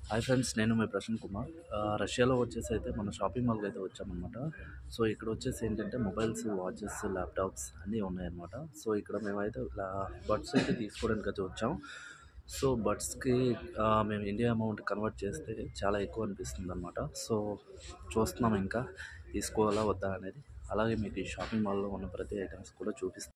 Hi friends, నేను మీ ప్రసన్న కుమార్. రష్యాలో వచ్చేసి అయితే మన షాపింగ్ మాల్కి అయితే వచ్చామన్నమాట. సో ఇక్కడ వచ్చేసి ఏంటంటే మొబైల్స్, వాచెస్, ల్యాప్టాప్స్ అన్నీ ఉన్నాయన్నమాట. సో ఇక్కడ మేమైతే ఇలా బడ్స్ అయితే తీసుకోవడానికి అయితే వచ్చాం. సో బడ్స్కి మేము ఇండియా అమౌంట్ కన్వర్ట్ చేస్తే చాలా ఎక్కువ అనిపిస్తుంది అనమాట. సో చూస్తున్నాం ఇంకా తీసుకోవాలా వద్దా అనేది. అలాగే మీకు ఈ షాపింగ్ మాల్లో ఉన్న ప్రతి ఐటమ్స్ కూడా చూపిస్తాం.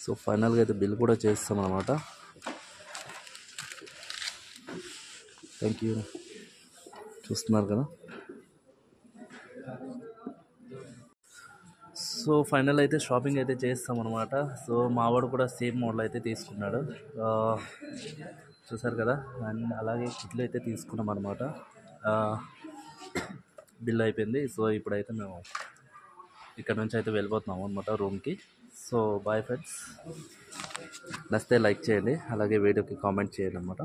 సో ఫైనల్గా అయితే బిల్ కూడా చేస్తాం అన్నమాట. Thank you. చూస్తున్నారు కదా. సో ఫైనల్ అయితే షాపింగ్ అయితే చేస్తాం అనమాట. సో మావాడు కూడా సేమ్ మోడల్ అయితే తీసుకున్నాడు. ఆ, చూసారు కదా. అండ్ అలాగే కిట్లు అయితే తీసుకున్నాం అనమాట. బిల్ అయిపోయింది. సో ఇప్పుడైతే మేము ఇక్కడ నుంచి అయితే వెళ్ళిపోతున్నాము అనమాట రూమ్కి. So bye friends. నచ్చితే లైక్ చేయండి, అలాగే వీడియోకి కామెంట్ చేయండి అనమాట.